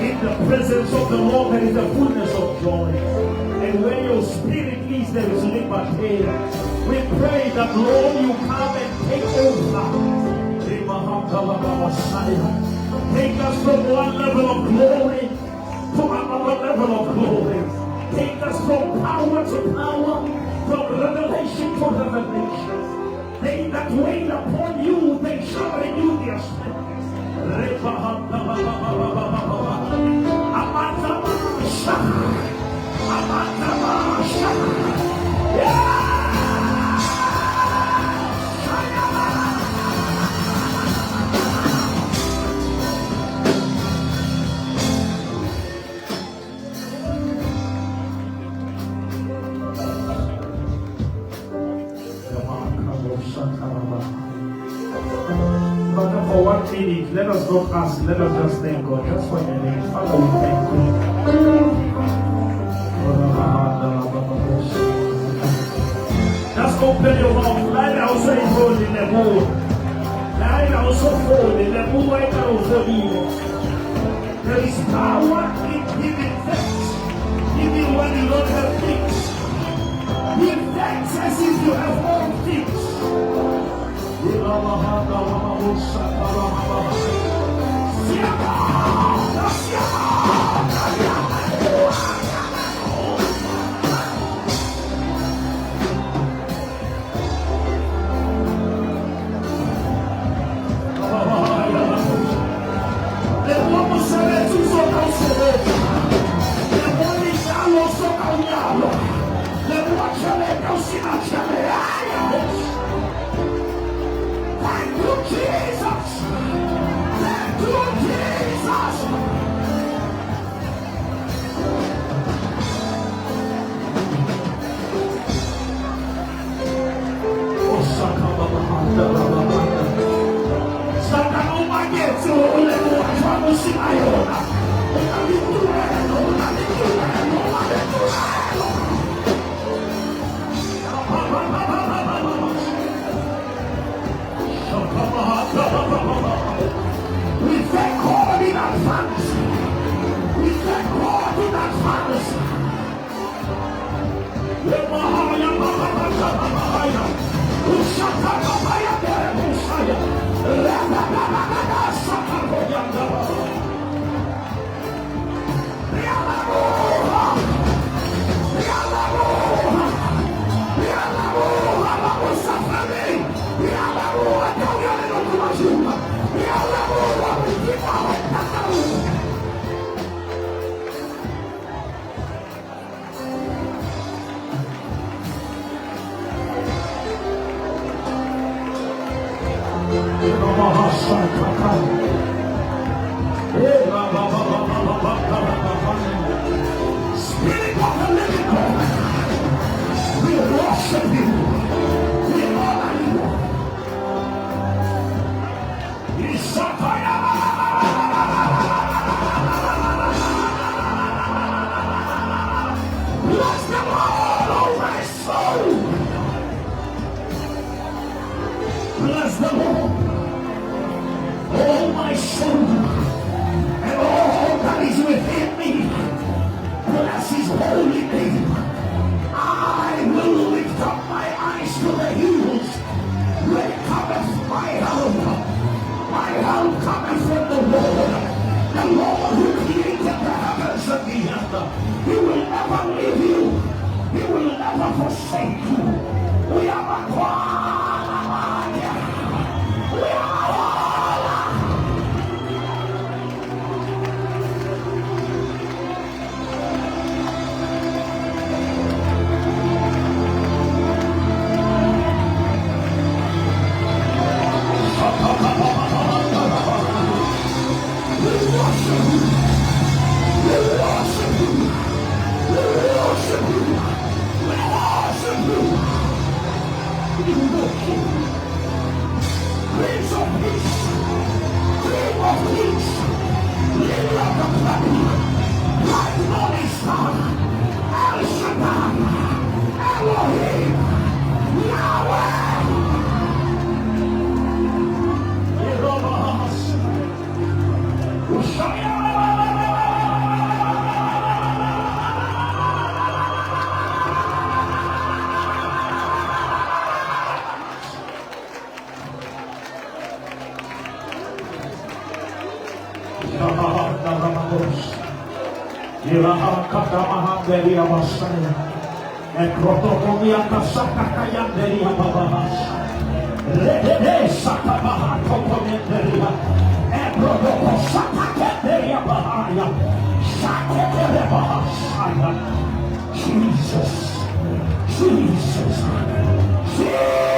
In the presence of the Lord there is the fullness of joy. And where your spirit is, there is liberty. We pray that, Lord, you come and take over. Take us from one level of glory to another level of glory. Take us from power to power, from revelation to revelation. They that wait upon you, they shall renew their strength. For 1 minute, let us not ask, let us just thank God. Just for your name. Father, we thank you. Just open your mouth. Light also is holding the moon. Light also holding the moon. There is power in giving thanks. Even when you don't have things. Give thanks as if you have all things. Thank you, Jesus. Thank you, Jesus. We thank God in advance. Spirit of the living God, we worship you. We honor you. Bless the Lord, oh my soul. Bless the Lord, oh my soul, and all that is within me. Bless his holy name. I will lift up my eyes to the hills. Where cometh my help? My help cometh from the Lord who created the heavens and the earth. He will never leave you. He will never forsake you. We are a choir. We are Prince of Peace, King of Kings, Lily of the Valley, Bright Morning Star, El Shaddai, Elohim, Yahweh. Jesus, Jesus, Jesus.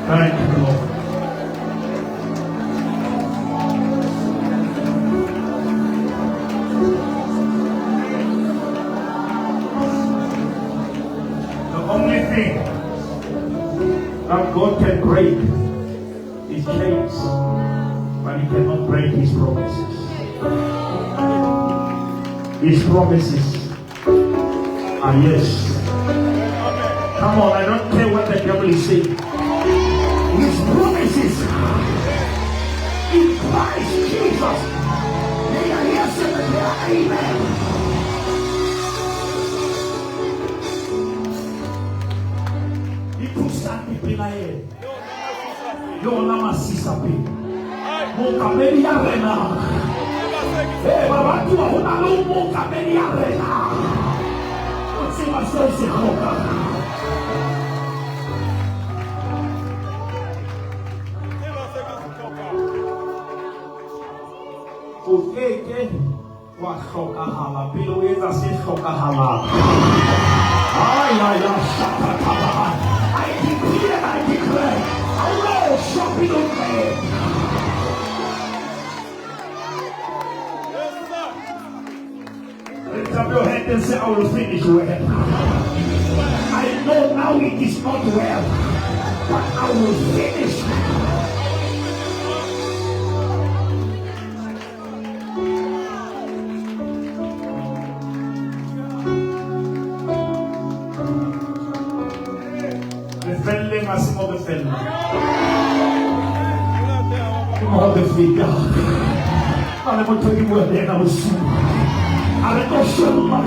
Thank you, Lord. The only thing that God can break is chains, but He cannot break His promises. His promises are yes. Come on, I don't care what the devil is saying. His promises in Christ Jesus, they are yes and they are amen. Ikusanti pinae, yo nama sisapi, mo kameri arena. Baba tua una lumo kameri arena. Você vai ser esse roca. O que wa shoka hala pelo eza se shoka hala. Ai shaka. I declare and I declare. I know shopping on me. Lift up your hand and say, I will finish well. I know now it is not well, but I will finish. Defending Massimo defending. All the figure. I'm going to tell you where they're going to see. Arekosoma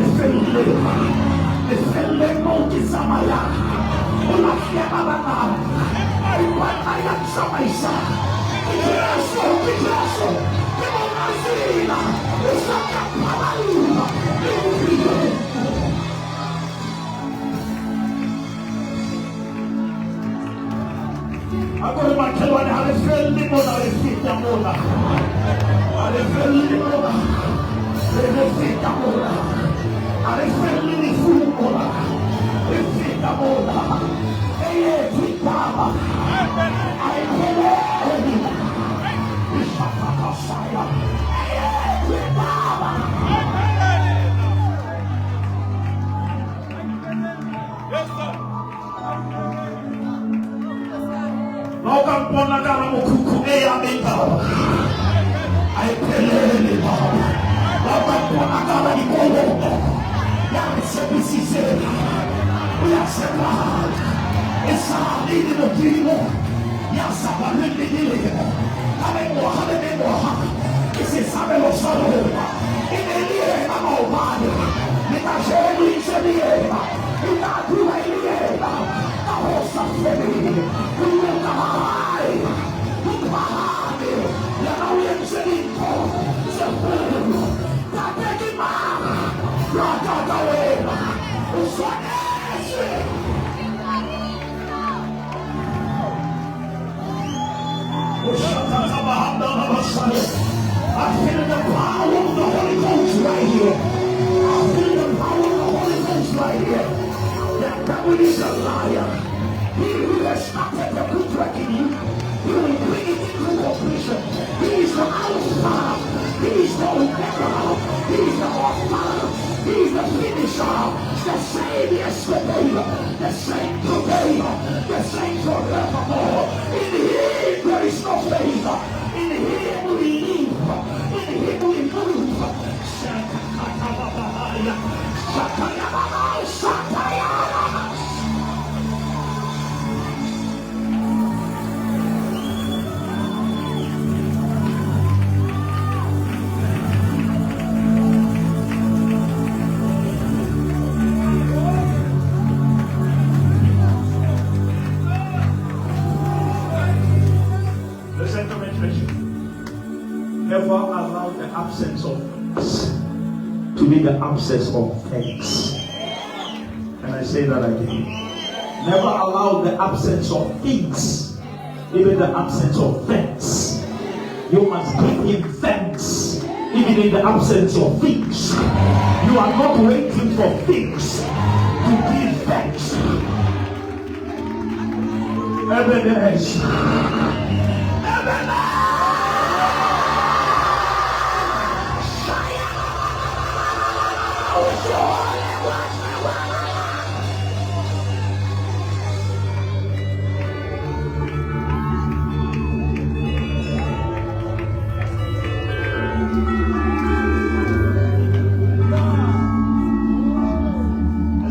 defende monte samaya olafia babana ipana ya samaisa kitraso kemonazina usaka palaluma agora makelo ana defende mona refita mona defende mona refita mona defende ni fumona refita mona fitaba aikele ishaka saya fitaba Lokampona kama mukuku ya mitao aikele baba Lokampona kama ni kongo ya misebisise ya sepad esa nini motimo ya sabalende dile kame moha ese sabe lo solo inelie kama obade nitajeni iselieba itakuwa ilieba ahosa femi kukamai kukamai ya nauye mselito sepulu tatekima ratatawema uswanese I feel the power of the Holy Ghost right here. I feel the power of the Holy Ghost right here. That devil is a liar. He who has started the good work in you, he will bring it into completion. He is the Alpha. He is the Omega. He is the Author. He is the Finisher. The same yesterday, the same today, the same forevermore. In Him there is no failure. In Him we live. In Him we move. Shakayababa, Shakayababa. Never allow the absence of things to be the absence of thanks. Can I say that again? Never allow the absence of things, even the absence of thanks. You must give Him thanks, even in the absence of things. You are not waiting for things to give thanks.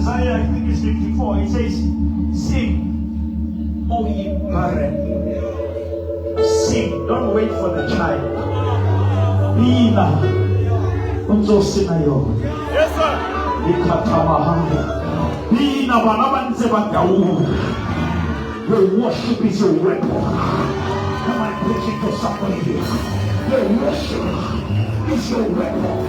Isaiah, I think it's 54. It says, sing, O ye barren. Sing. Don't wait for the child. Bina. Unzo sinayo. Yes, sir. Ikatamahanga. Bina banabanze batawu. Your worship is your weapon. Am I preaching to somebody here? Your worship is your weapon.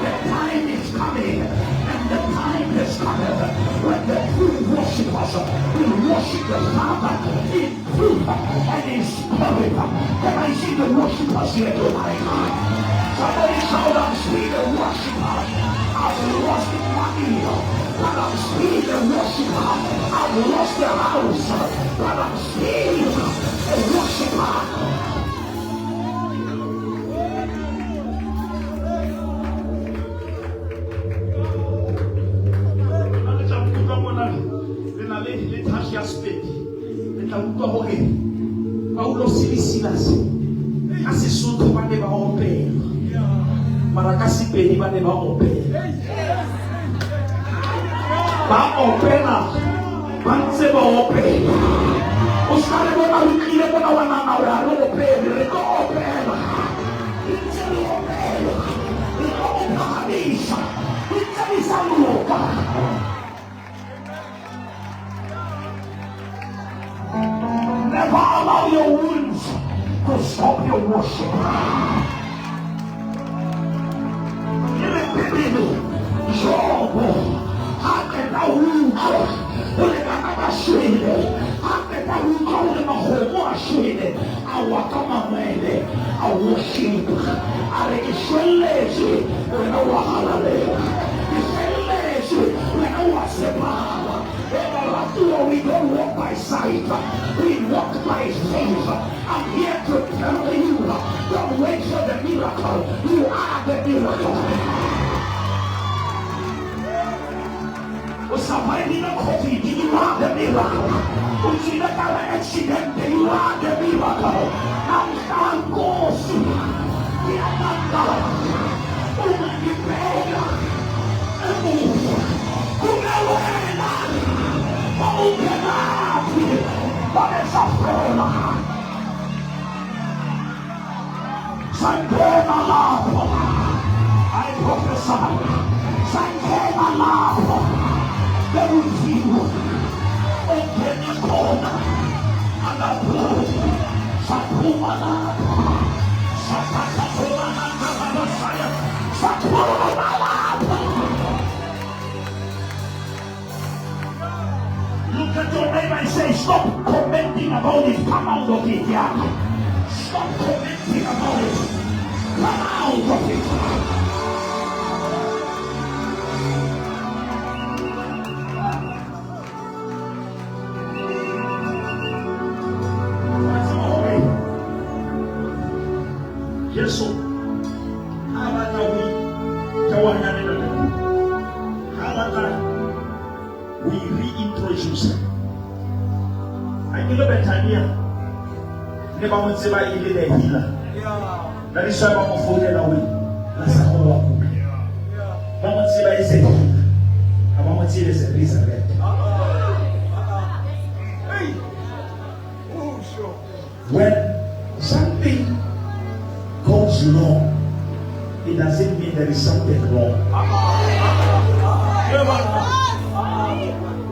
The time is coming, and the time is coming when the true worshipers will worship the Father in truth and in spirit. Can I see the worshipers here tonight? Somebody shout, I'm seeing the worshiper. I've lost the money, but I'm seeing the worshiper. I've lost the house, but I'm seeing the worshiper. Paulo Silisilas kasi sunto ba ba opera marakasi pedi ba opera ba opera banse ba opera usare ba marukile ba wana na ora opera ko opera inse opera ko opera inse loka. Never allow your wounds to stop your worship. Job hakenda uko ulekana mashine hakenda uko ulemahomo ashine awakama mwele aworship arekishelezi unawahalale ishelezi unawasebaba. We don't walk by sight, we walk by faith. I'm here to tell you, don't wait for the miracle, you are the miracle. Somebody in a coffee, you are the miracle. You not an accident, you are the miracle. I'm going we are not God. Only you pray and move. Open up! What is a prayer? Santana love. I prophesy. Santana love. There will be open your corner. And I blow. Sakuma love. Sakuma love. Look at your neighbor and say, stop commenting about it. Come out of it, yeah. Stop commenting about it. Come out of it. Yes, sir. How about we reintroduce him? I know Betania never went to buy even a healer. That is why I'm afforded away. That's a whole lot. I'm not saying it's a healer. I'm not saying it's a resurrect. When something goes wrong, it doesn't mean there is something wrong.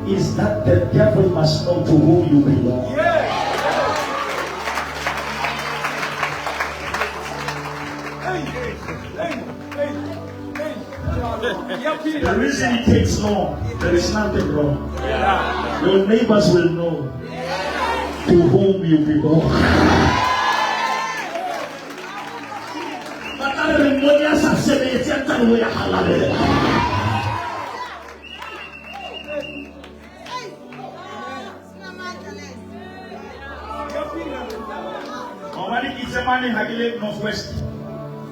Is that the devil must know to whom you belong. The reason it takes long, there is nothing wrong. Your neighbors will know to whom you belong. Mawali kitsemane hagile northwest.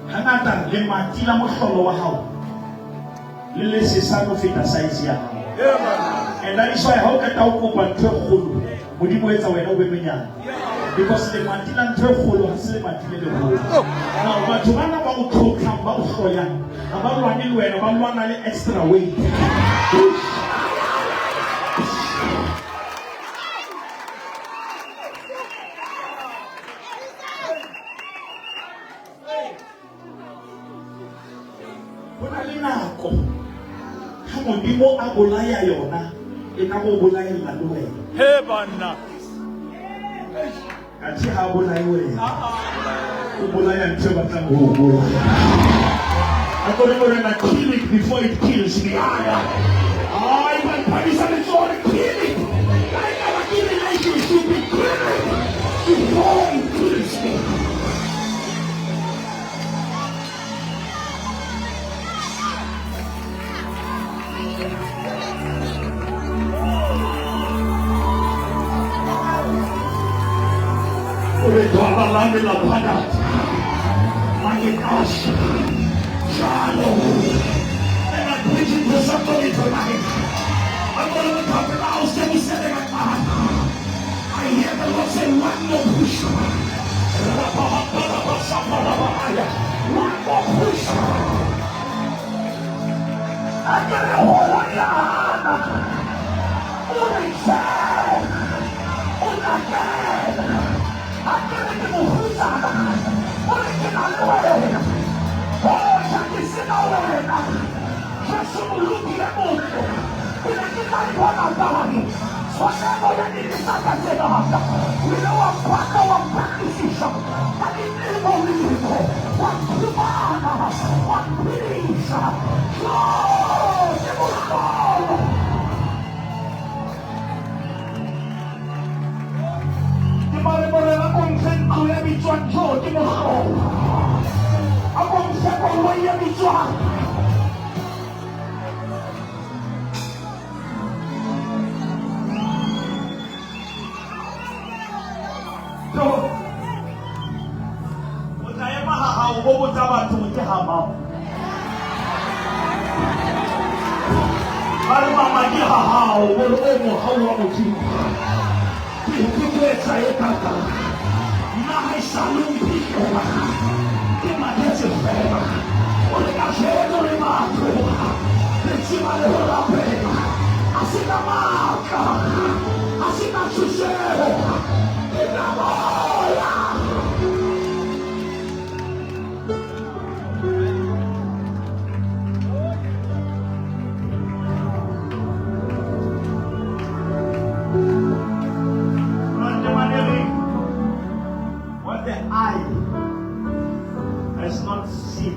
Hangata le mati la mohlolo wa hao. Le sesano feta size ya hao. And that is why how can you go and tell Hulu? Would you wait away over me? Because the Martin and Hulu has the Martin. Now, but one about to come about Soyan, about running away, about one extra weight. Modimo a bolaya yona e ka go bolayela le wena he banna a tshi ha bolaya wena o bolaya ntse ba tla go bolaya a go le gore na kill it before it kills me ai ba phalisa le tsone kill it I never kill it like you should be kill it before it kills me. Lami la pada, Manikash, Shalom. And I'm preaching to somebody tonight. I'm going to come to the house and he said, I hear the Lord say, one more push. One more push. I get a whole lot of what he said. What I said. What the eye has not seen,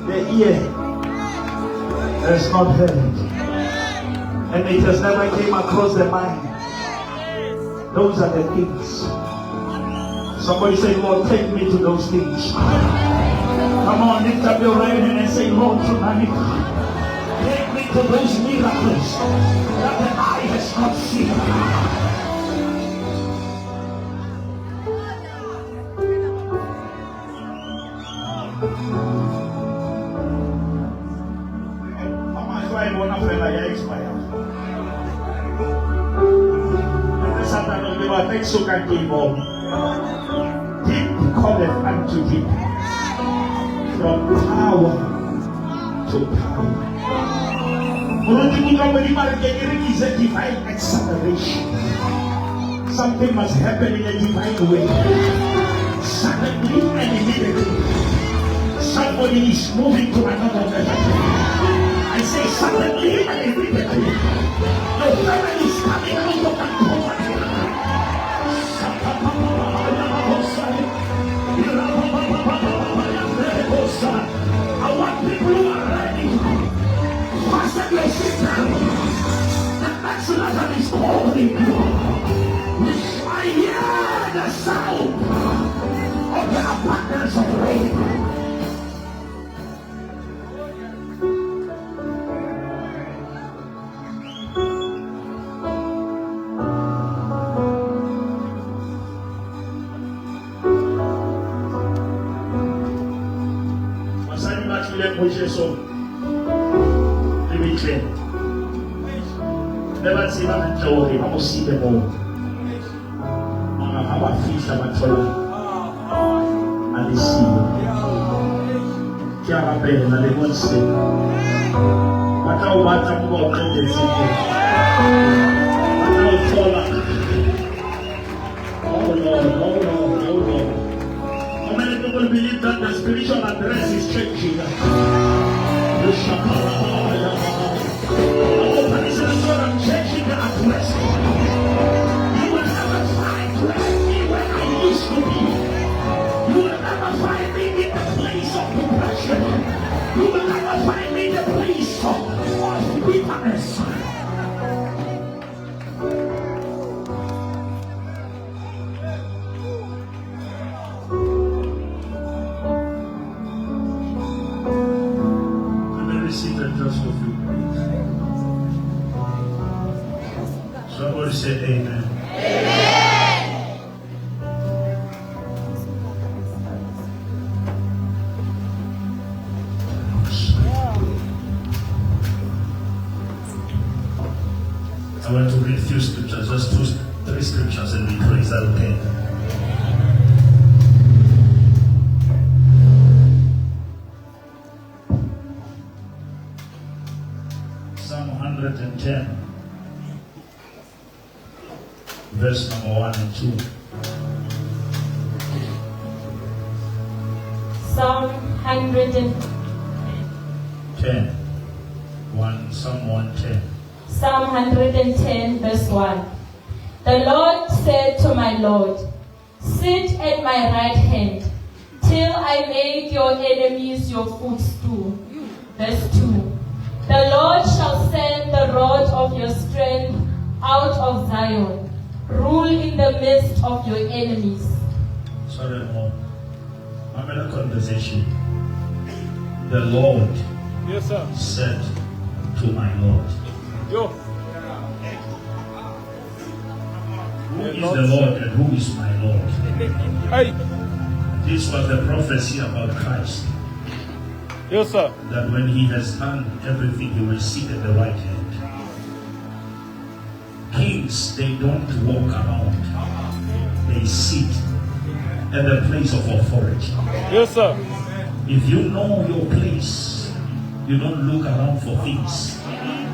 the ear has not heard, and it has never came across the mind. Those are the things. Somebody say, Lord, take me to those things. Come on, lift up your right hand and say, Lord, tonight, take me to those miracles that the eye has not seen. Suka kimo, deep calleth unto deep, from power to power. Is a divine acceleration. Something must happen in a divine way. Suddenly and immediately, somebody is moving to another level. I say suddenly and immediately, your family is coming out of that poverty. I want people who are ready. Fasten your seatbelt. The next level is calling you. I hear the sound of the abundance of rain. mojeso libitle never see ba ntlo ba mo sibe mo ha ba fihla ba thola alisiwe ke a rapela le bonse ba tla o batla mo ba o qetetse ba tla o thola oh no. How many people believe that the spiritual address is changing? The organization are changing the address. You will never find me where I used to be. You will never find me in the place of depression. You will never find me in the place of bitterness. Just for a few minutes. Somebody say amen. Amen. I want to read a few scriptures, just 3 scriptures, and we pray. Is that okay? Psalm 110, verse number 1 and 2. Psalm 110. Psalm 110. Psalm 110, verse 1. The Lord said to my Lord, sit at my right hand, till I make your enemies your footstool. Verse 2. The Lord shall send the rod of your strength out of Zion. Rule in the midst of your enemies. Sorry, Mom. I'm in a conversation. The Lord said to my Lord. Who is the Lord and who is my Lord? This was the prophecy about Christ. Yes, sir. That when he has done everything, he will sit at the right hand. Kings, they don't walk around. They sit at the place of authority. Yes, sir. If you know your place, you don't look around for things.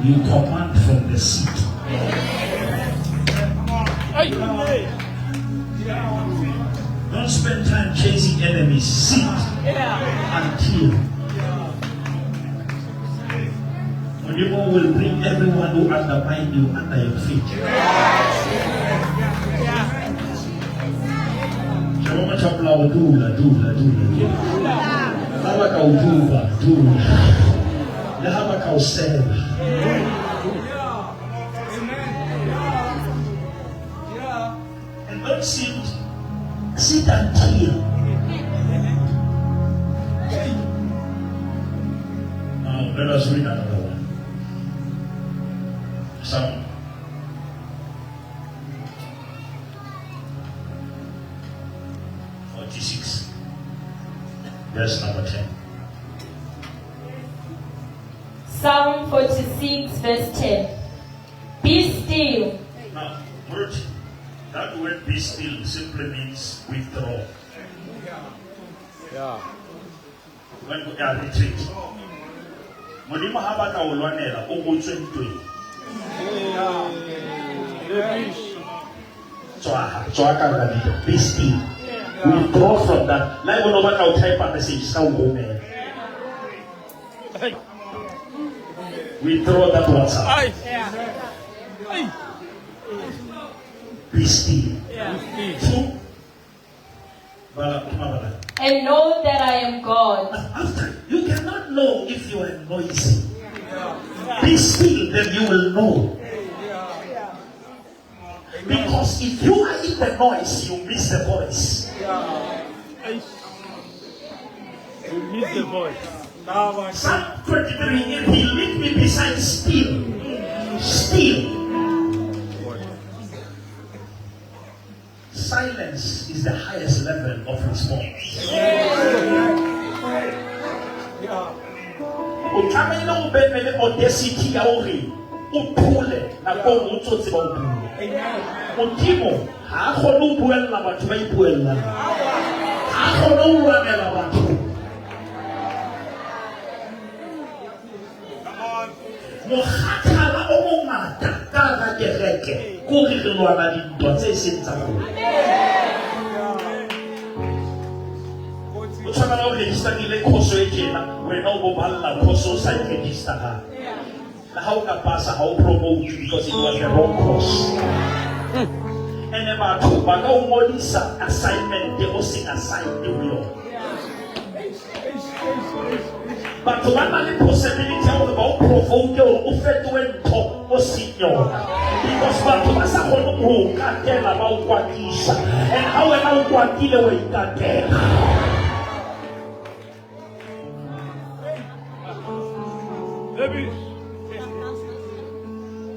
You command from the seat. Don't spend time chasing enemies. Sit until you will bring everyone who undermine you under your feet. Chama chapla udula. Lava ka uduba, dula. Lava ka useba. And don't sit until. Now let us read another one. Psalm 46, verse number 10. Psalm 46, verse 10. Be still. Now, that word be still simply means withdraw. Yeah. When we are retreat. Modimo ha batla o lwanela o botswe ntweng. Be still. Withdraw from that. Like when I type a message, withdraw that WhatsApp. Be still. And know that I am God. After, you cannot know if you are noisy. Be still, then you will know. Because if you are in the noise, you miss the voice. You miss the voice. Psalm 23, and he lead me beside still. Silence is the highest level of response. benele audacity ya hore o phole na go o tsotse ba o bua. Modimo ha khona o buella batho ba ipuella. Ha khona o lwanela batho. Mokhathala o mongata ka ga kereke go re lwana dintwa tse seng tsa rona. O tshwana o register ile khoso e tjena wena o bo balla khoso sa register ha. Na ha o ka pasa ha o promote because it was the wrong course. And batho ba ka o ngodisa assignment e o seng assigned ho yona. Batho ba na le possibility ya hore ba o provoke o fetwe ntho o senior. Because batho ba sa kgone ho katela ba o kwatisa. And ha wena o kwatile o ikatela.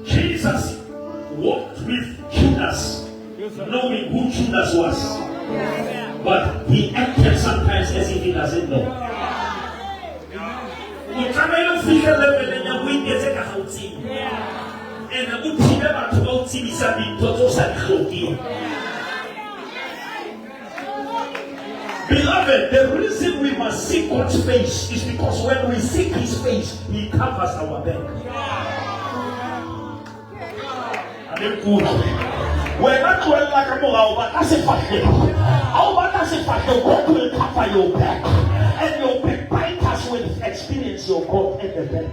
Jesus walked with Judas, knowing who Judas was. But he acted sometimes as if he doesn't know. And beloved, the reason we must seek God's face is because when we seek His face, He covers our back. We're not well like a mole, but that's a fact. But that's a fact. God will cover your back, and your backbiters will experience your God at the back.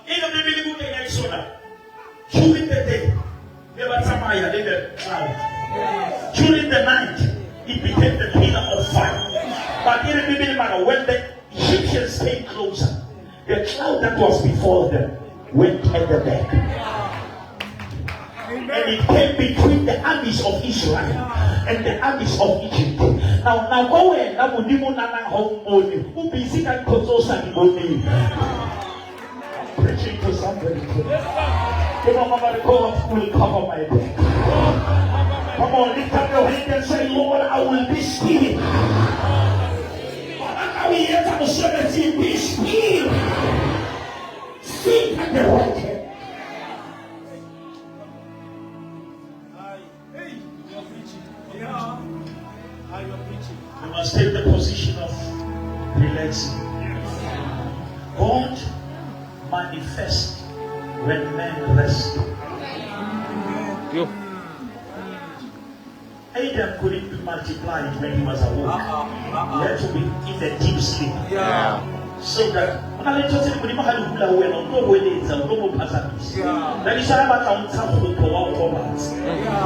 In the biblical Exodus, during the day, there was a fire, then the cloud. During the night, it became the pillar of fire. But in the biblical, when the Egyptians came closer, the cloud that was before them went at the back. And it came between the armies of Israel and the armies of Egypt. Now go in, now we need to home money. Who busy and control money? I'm preaching to somebody. You know, God will cover my back. Come on, lift up your hand and say, Lord, I will be still. We have to serve be still. Sit at the right hand. We must take the position of relaxing. God manifests when men rest. Adam couldn't be multiplied when he was awoke. He had to be in a deep sleep. So that when I told him, when I had to go away, I'll go away later, I'll go passages. Then he said, I'm not going to go over.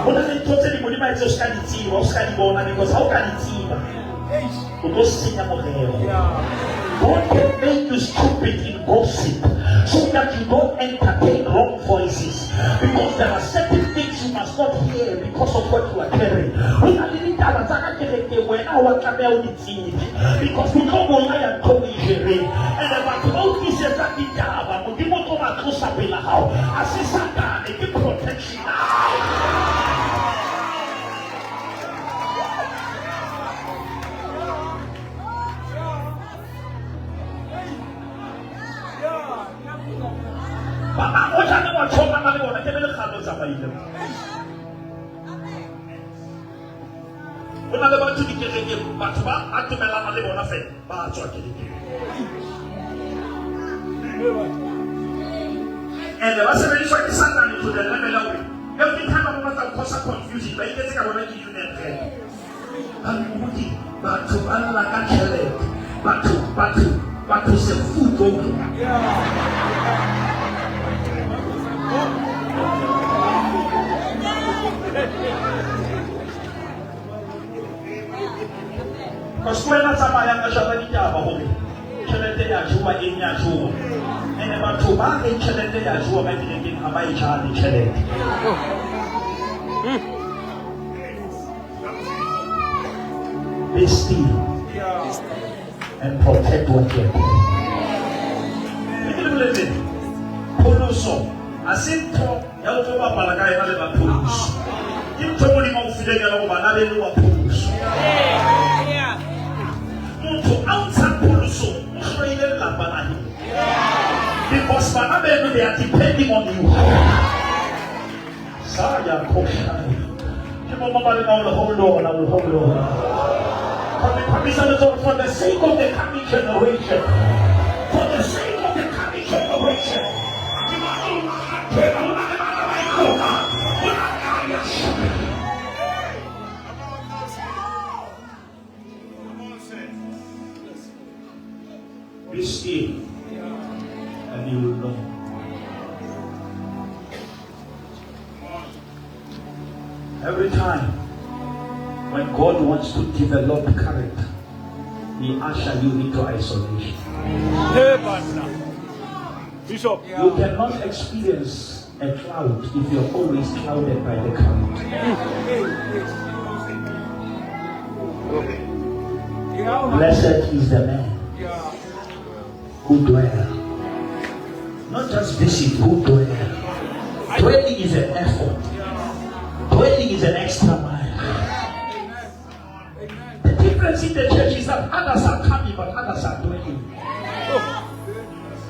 When I told him, when I just can't see, I was can't go on because how can it see? God can make you stupid in gossip so that you don't entertain wrong voices. Because there are certain things you must not hear because of what you are carrying. Because we don't go lie and tell me and about all this is that the Java, but you won't go back to Sabina how. As is that they give protection. On a battu du Kéréké, Batouba, à tout le monde, on a fait. And the last very short is Sunday to the level. Every time I want to cause a confusion, but you get a one you never. And Moody, Batu, Alaka Chele, Batu, se food over. Because when I am a Shabbat, Chelete Yajua in Yajua, and about to buy in Chelete Yajua, making a by Charlie Chelet. Be still and protect what you have. Poloso, I said, Eltoba Palagaya Naleva Polus. You told him of Fidel Banale Polus. To outside Because they are depending on you. Saya Koshai. I will hold on. I will hold on. For the sake of the coming generation. For the sake of the coming generation. Be still, and you will know. Every time when God wants to develop character, He usher you into isolation. Bishop, you cannot experience a cloud if you're always clouded by the cloud. Blessed is the man who dwell, not just visit, who dwell. Dwelling is an effort. Dwelling is an extra mile. The difference in the church is that others are coming, but others are dwelling.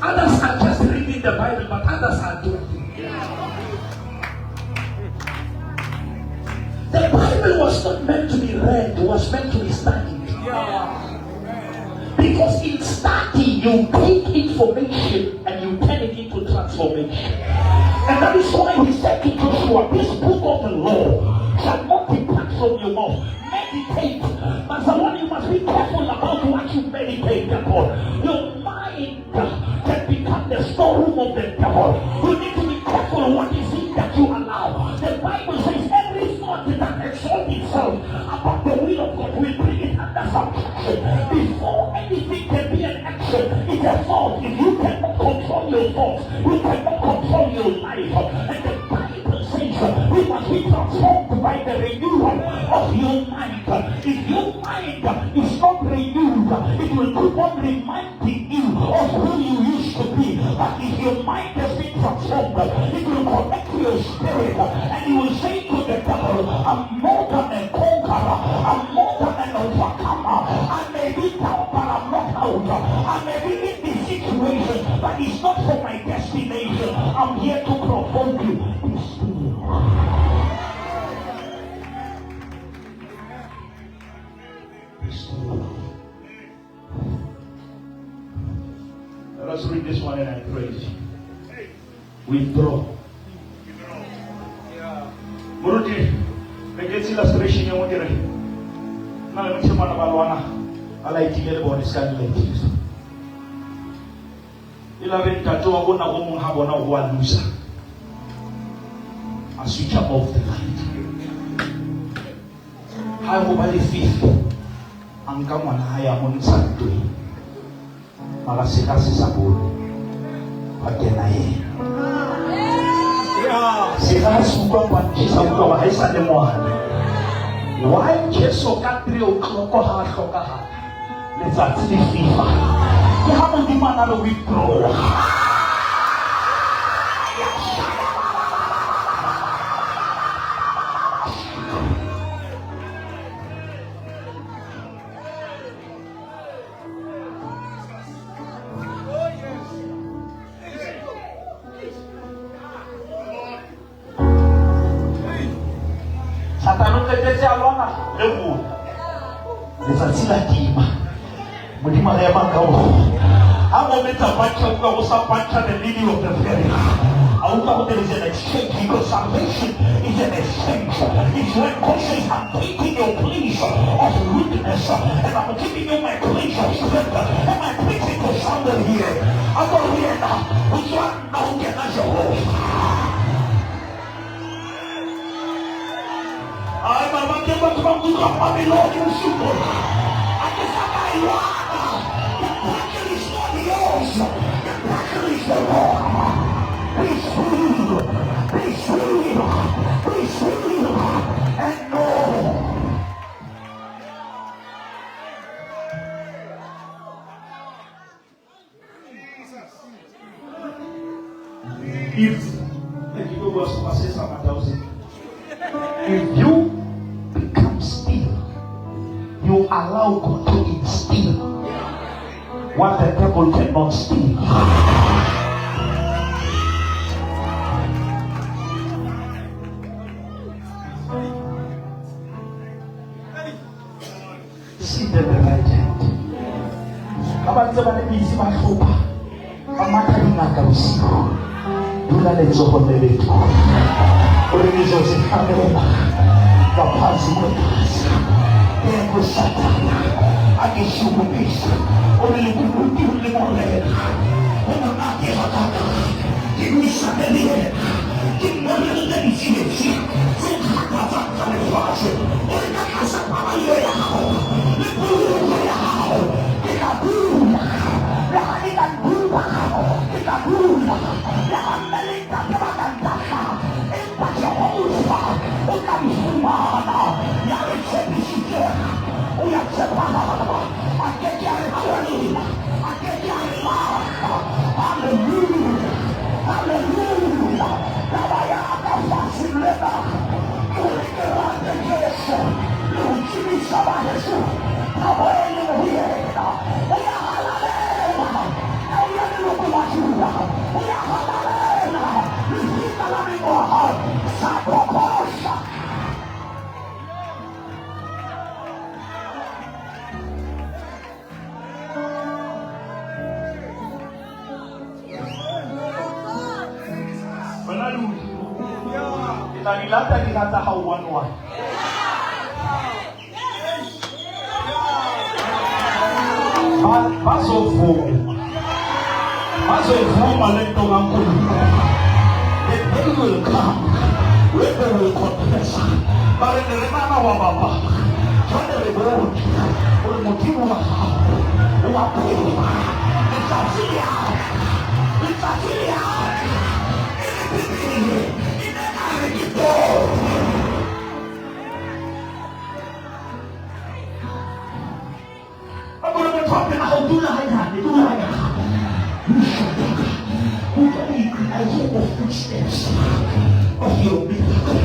Others are just reading the Bible, but others are dwelling. The Bible was not meant to be read, it was meant to be studied. Because in study, you take information and you turn it into transformation. And that is why he said to Joshua, this book of the law shall not depart from your mouth. Meditate. But someone, you must be careful about what you meditate upon. Your mind can become the storeroom of the devil. You need to be careful what is it that you allow. The Bible says every thought that exalts itself about the will of God will bring it under subjection. Before anything can be an action, it's a thought. If you cannot control your thoughts, you cannot control your life. And the Bible says we must be transformed by the renewal of your mind. If your mind is not renewed, it will keep on reminding you of who you used to be. But if your mind has been transformed, it will connect to your spirit, and you will say to the devil, I'm more than a conqueror, I'm more than an overcomer. I may be down, but I'm not out. I may be in this situation, but it's not for my destination. I'm here to provoke you. Be still. Be still. Let us read this one and I praise you. Withdraw. Muruti, begets illustration you want to read. Now let me tell you I like to get about this kind of things. Beloved, that you are going to have one loser. A switcher off the light. How over the fifth? And come on, I am on Saturday. Malasikasi sabun. Again, I am. Sila suka panci sabun bahai sademohan. Why just so country o kokoha kokoha? Let's actually FIFA. You haven't demanded a withdrawal. Satan utetetea alona lewu. Lezatsila kima. Mudima lema kawo. Amo meta pancha usa pancha the lily of the valley. There is an exchange because salvation is an exchange. It's when God says, I'm taking your place of weakness and I'm giving you my place of strength. Am I preaching to somebody here? I'm going here now. Which one now can I show? I'm about to come to Babylon, you super. I guess I got you out. The passion is not yours. The passion is the Lord. Be sweet, be sweet, be sweet, and know. If you become still, you allow God to instill what the devil cannot steal. at the right hand. Abantu abaningi bahlupha. Amatha ingaka usiku. Dula letsoho lethu. Ulizo zifanele ngaphansi kwethaza. Yebo Sathana akishubisa. Ulikhulule molela. Unake bakaka. Imishabelie. Kimolele nisiyeshi. Sikhatha lefatshe. Ulikasa pamayo yao. Libuye yao. Ikabula. Ikabula. Ikabula. Yameleka kabakandaka. Ipachahoufa. Ukamfumana. Yarisebishike. Uyachepana. Akejari hallelujah. Akejari hallelujah. Hallelujah. Nabayaka fasilena. Ulikerande Yesu. Luchibisa ba Yesu. Nabayeni muhiena. Uyahalalena. Nauyani lukumachula. Uyahalalena. Lihita la mimoha. Sapokosha. Nilata kinata hauanwa. Baso vuma lento ngakulu. The day will come when they will confess. But in the remana wa baba, when they will motivo wa pema. It's a filia. I'm going to talk about how do I I hear the footsteps of your miracle.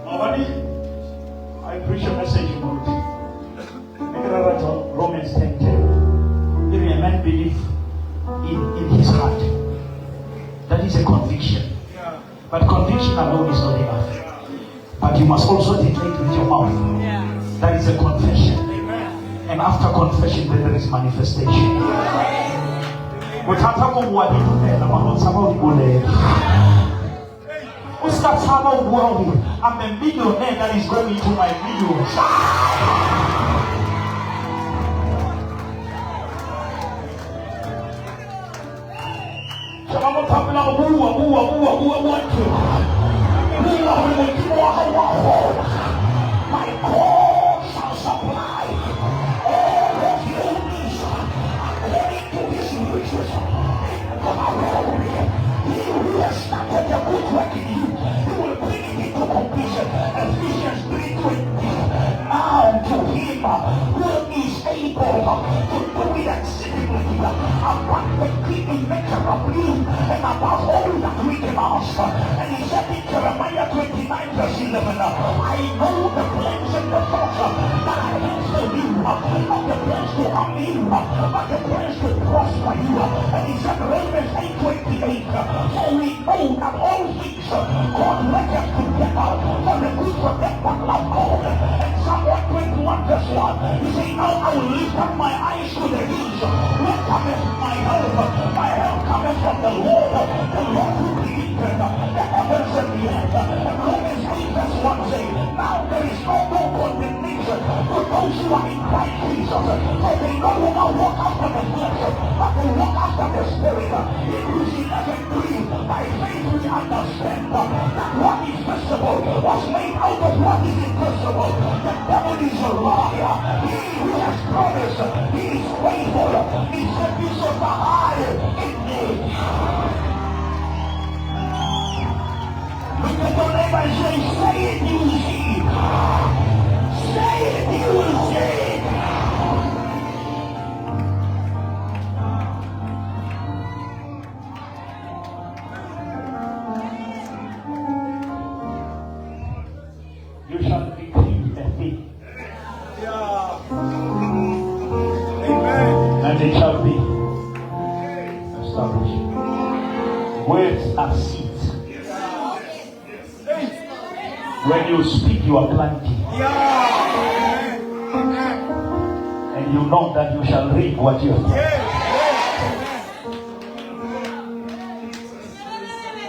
Already, I preach a message about Romans 10:10. If a man believe in his heart, that is a conviction. But conviction alone is not enough. But you must also declare it with your mouth. That is a confession. And after confession, then there is manifestation. I'm a millionaire that is going to my millions. My God shall supply all of your needs according to his riches. He who has started a good work in you, he will bring it into completion. Ephesians 3:20. Now to him who is able to do it exceedingly abundantly immeasurably and above all that we can ask. And he said in Jeremiah 29:11, I know the plans and the thoughts that I have for you, not the plans to harm you, but the plans to prosper you. And he said Romans 8:28, for we know that all things God worketh together for the good for them that love God. And Psalm 21:1, he said, now I will lift up my eyes to the hills. Where cometh my help? My help cometh from the Lord who created the heavens and the earth. And Romans 8:1 says, now there is no more condemnation for those who are in Christ Jesus. For they no longer walk after the flesh, but they walk after the Spirit. Hebrews 11:3, by faith we understand that what is visible was made out of what is invisible. The devil is a liar. He who has promised, he is faithful. He said, "You shall abide in me." Look at your neighbor and say, "Say it, you will see." Say it, you will see. You shall decree a thing. And it shall be established. Words are seeds. When you speak, you are planting. And you know that you shall reap what you have planted.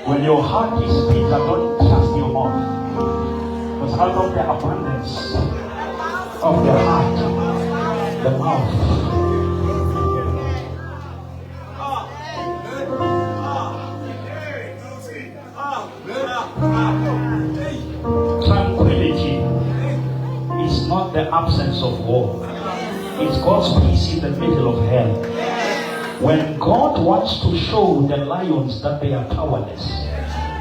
When your heart is bitter, don't trust your mouth. Because out of the abundance of the heart, the mouth. Tranquility is not the absence of war. It's God's peace in the middle of hell. When God wants to show the lions that they are powerless,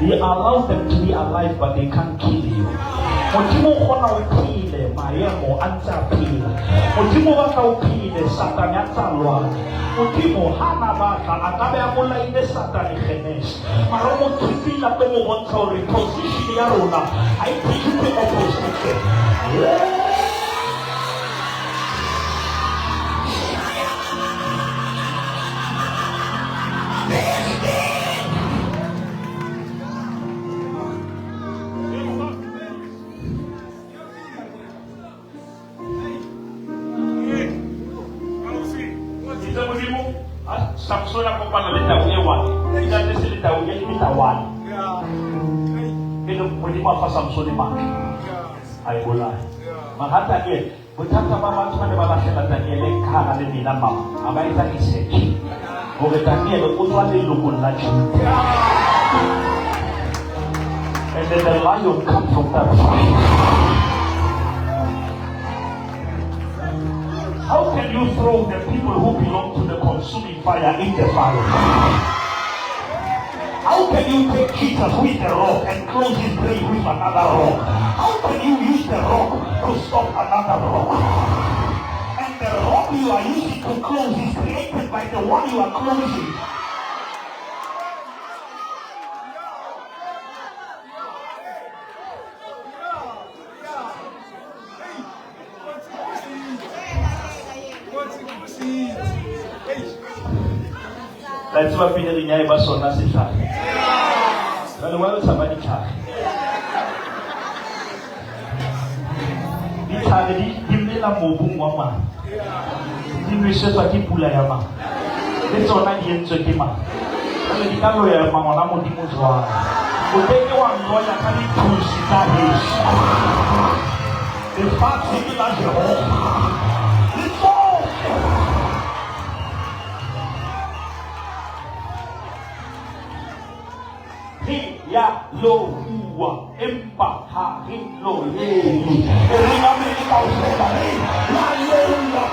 He allows them to be alive, but they can't kill you. Motimo kona upile, mayemo anta pila. Motimo baka upile, satani anta lwa. Motimo hana baka, akabe amula ine satani khenesh. Maromo kipila tomo wanta ori position ya rona. Haipiki opposition. Samson akopana leta uyewa. Ida desi leta uye lita wani. Ino mwini mafa Samson maki. Aibola. Mahata ye. Butata mama tumane malashela tanyele kana le mina mama. Abaita kisechi. Ogetanie le kutwa le lukunachi. And then the lion comes from that fire. How can you throw the people who belong to the consuming fire in the fire? How can you take Jesus with the rock and close his grave with another rock? How can you use the rock to stop another rock? And the rock you are using to close is created by the one you are closing. That's what we need to so that's it. Well, why was somebody try? It's already given a mobile woman. The wishes are keep pulling a man. It's all I get to him. And the Italia Mamma Modimuswa. Will take you one lawyer coming to Sitaris. The fact is that you're all. It's all. Ya lo huwa empa ha lo ye ringa me ka usela la lo la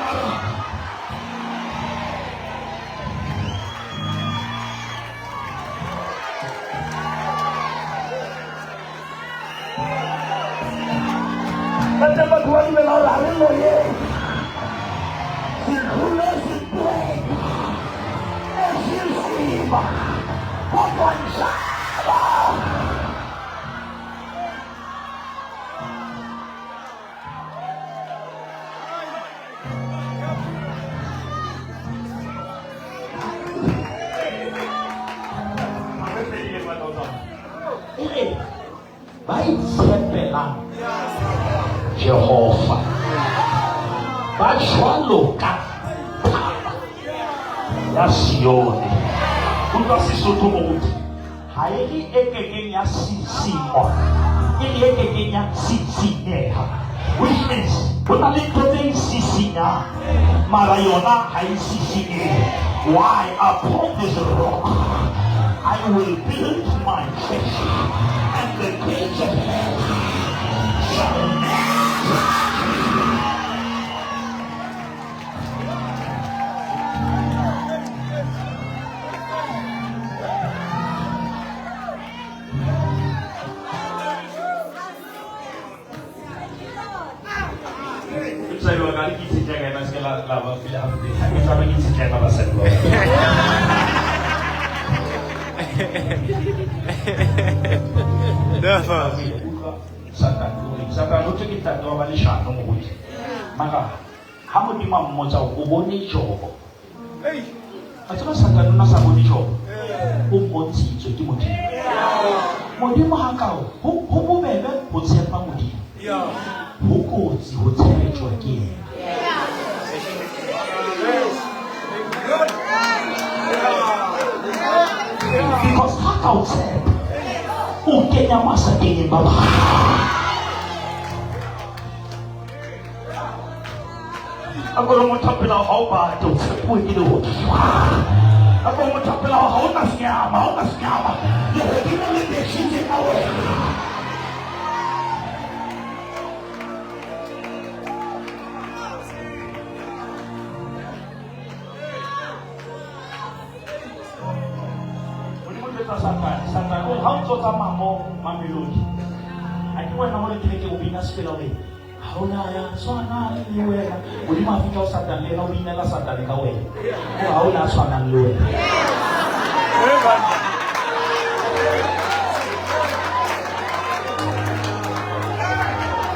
Tante batwa ni la la lo ye circula sin break es silva avanza Jehovah, Bajwalo Kata, Yasione, Udasisotomout, Haeli Ekegenia Sisimo, Ili Ekegenia Sisineha, which means, when I live today, Sisina, Marayona, I Sisine. Why upon this rock I will build my church, and the gates of hell shall never. Saya dua kali kisi jaga mas kelar lama bila aku kita sama kisi jaga masa dua. Dafa. Satan itu kita dua kali satu mungkin. Maka kamu di mana mau jauh uboni coba. Macam satan itu nasa uboni coba. Uboni itu di mana? Mau di mana kau? Hubu bebe. ho tshepa Modimo ho kotsi ho tshepetswa ke yena. Because ha ka o tshepa o kenya masakeneng ba bang. Ako mo thapela ha o batla o tshepuwe ke lehodimo. Ako mo thapela ha o na senyama. Lehodimo le beshitse ka wena. Satan o ha o tsotsa mamo mamelodi a ke wena mo le tleke o bina sepela wena ha o na ya tshwana le wena o di mafika o Satan le na o binela Satan ka wena o ha o na tshwana le wena.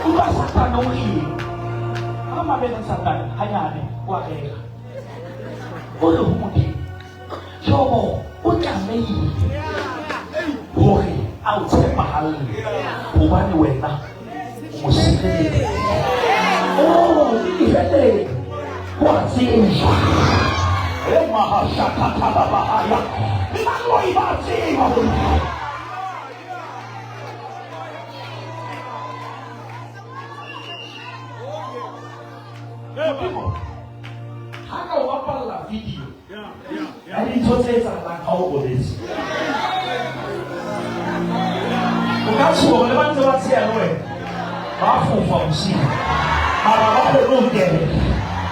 O ba Satan o eng ha mabele Satan hanyane wa reka o le ho Modimo jobo o tlameile hore a o tshepahalle hobane wena o mo sireletse. Ifele wa tseba mahashakatabahaya imanoi ba tseba haka o bapalla video ya dintho tse etsahalang ha o boletse o ka tshoga le ba ntse ba tseya le wena ba fofa bosigo mara ba kgone ho kene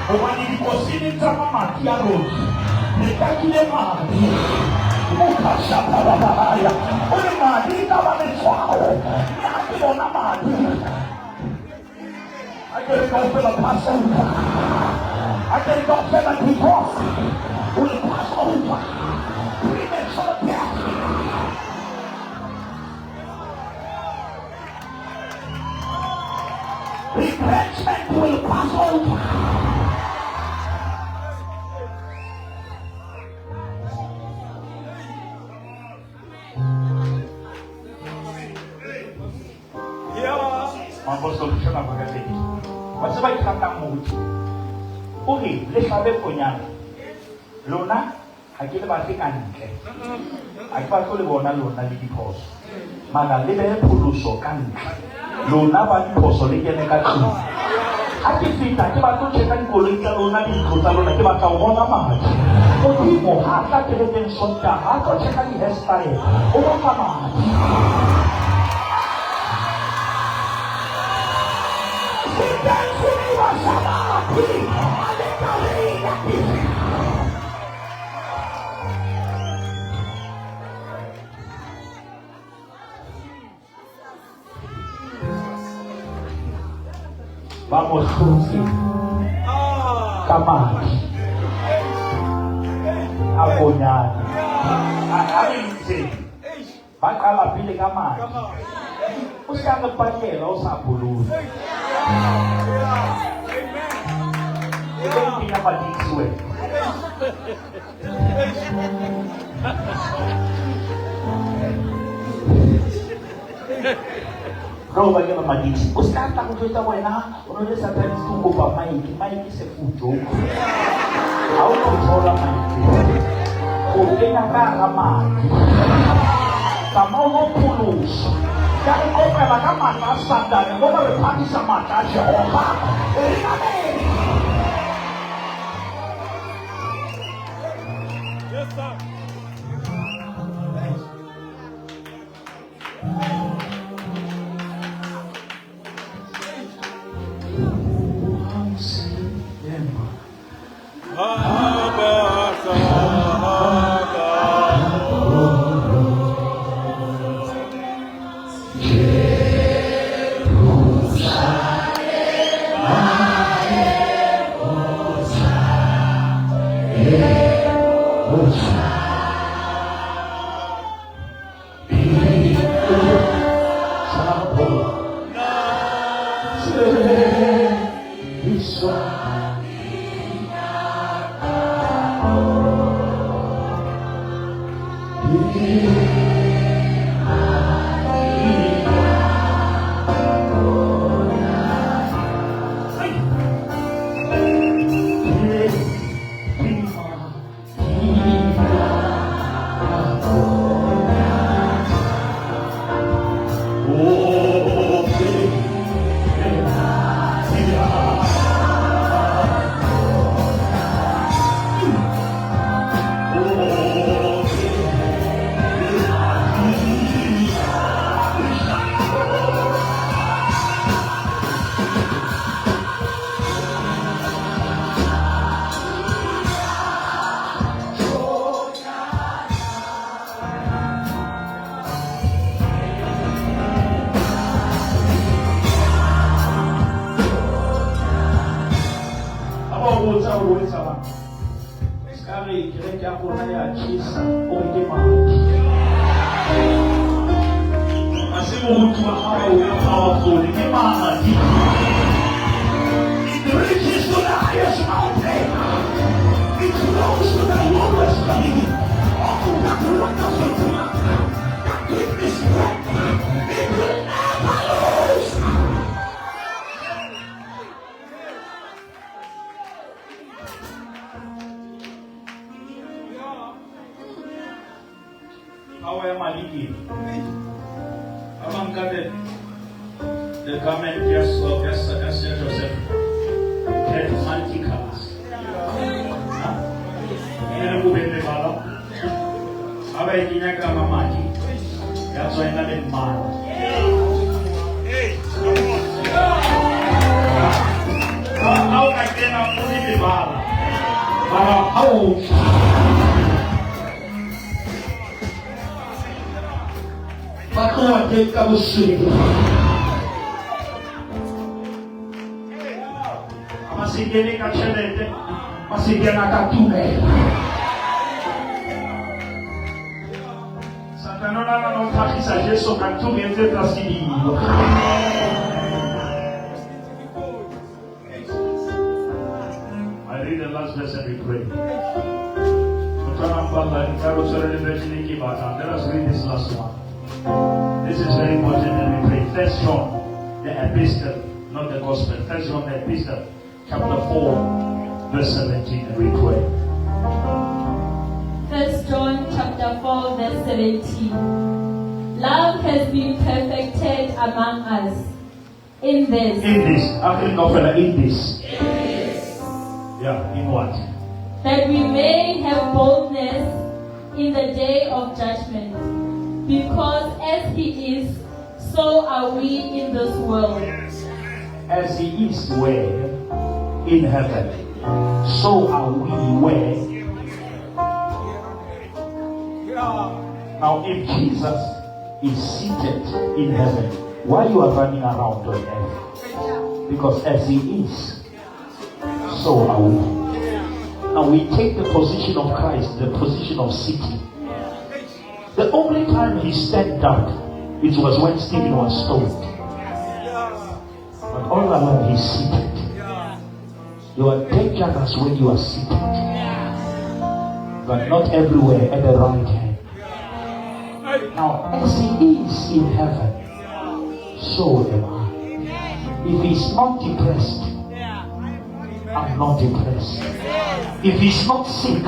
hobane dikosini tsa mamati a rona le takile madi mokashapalabahaya o le madi ka ba letshwao mme a ke bona madi a ke re kaofela passover a ke re kaofela divorce o le passover premature death. Retrenchment will pass over. Mambo solution apa kata ini? Masa baik kata muji. Uri, lesabe konyana. Lona, akile basi kanke. Akpa ko le bona lona le diphoso. Maga le be phuluso kanke. Lona ba diphoso le kene ka tsho. A ke fita ke ba tlo tsheka dikoloi tsa lona di tlo tsa lona ke ba tla bona madi. Modimo ha ka tebeng sonta ha tlo tsheka di hairstyle. O ba madi. Vamos juntos. Kamari. Abonyane. Abisi. Bakala pile kamari. Usanga pakela usabhulula. Amen. Ina madiswe. Roba ke madisi. Usanga kutoita wena, unaona Satan tungo pa maiki se fujo. Au controla maiki. Ukenya kanga maiki. Kama unopulus. Kaya kopela kama Satan, ngoba bephatisa mata Jehova. Amen. Yes, sir. botsa o etsa ba ska re ke ya bona ya chisa o ke madi asimu mtu wa hawa ya powerful ke madi it reaches to the highest mountain it flows to the lowest valley oh that wonderful that give me strength it will never lose. How am I leaking? Among the government just Joseph had multi-colors. Ini bukan lebaran. Apa yang kita kama mati? Yang soalnya ada mal. Kau nak kena puni lebaran. Para kau. Aku ada kamu sini. Masih gini kachelete, masih gini katume. Satana na notaki sa Yesu katume nze tasidi. I read the last verse and we pray. Let us read this last one. This is very important and we pray. First John, the epistle, not the gospel. First John, the epistle, chapter 4, verse 17, and we pray. First John chapter 4, verse 17. Love has been perfected among us in this. I think of in this. Yeah, in what? That we may have boldness in the day of judgment. Because as he is, so are we in this world. As he is where? In heaven. So are we where? Now if Jesus is seated in heaven, why you are running around on earth? Because as he is, so are we. Now we take the position of Christ, the position of sitting. The only time he stepped up, it was when Stephen was stoned. But all along he's seated. You are dangerous when you are seated. But not everywhere at the right hand. Now, as he is in heaven, so am I. If he's not depressed, I'm not depressed. If he's not sick,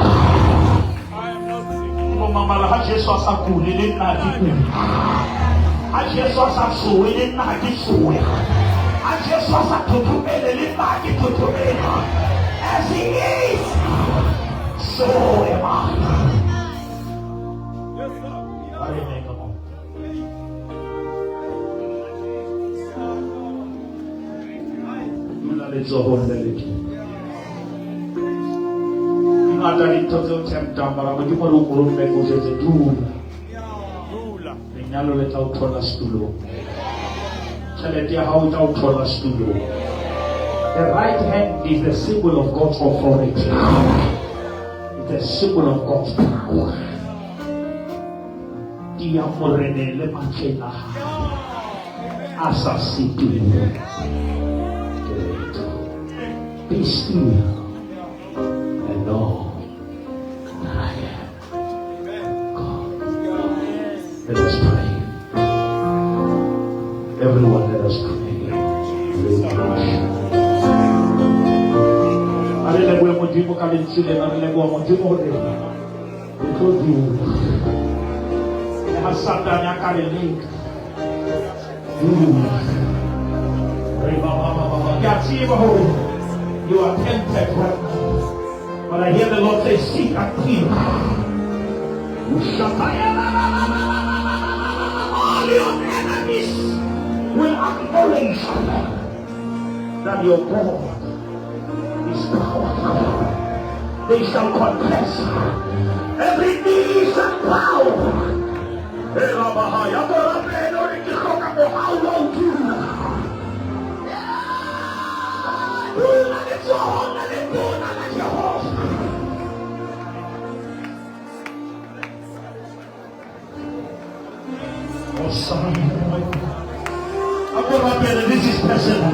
Mama, Jesus was a cool, he didn't have to cool. Jesus was a soul, he didn't have to soul. Jesus was a tutu, he didn't have to tutu. As he is, so am I. Let's go home the little. Atari toto temptambara bagi maru-maru negosiasi dulu. Menyalo letau tolas dulu. Cale dia hau tau tolas dulu. The right hand is the symbol of God's authority. It's a symbol of God's power. Dia morene le manchena. Asasitu. Be still and know. Let us pray. Everyone, let us pray. You are tempted right now. But I hear the Lord say, seek and clean. All your enemies will acknowledge that your God is powerful. They shall confess. Every knee shall bow. How long do you? Let it go, let it go, let it go. I'm going up here and this is personal.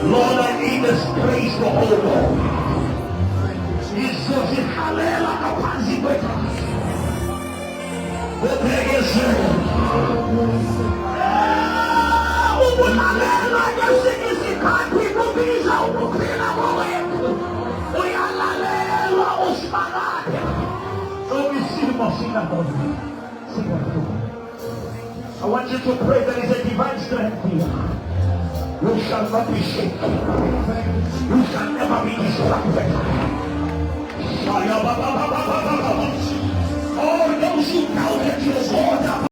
Lord, I need this grace to hold on. Jesus is halela kapanzi kweta. Wotege sere. Ubunalela yasikisikati kubiza ukupila mwe. Uyalalela usmagate. Don't be silver singer. I want you to pray that is a divine strength here. You shall not be shaken. You shall never be distracted. All those who doubted your God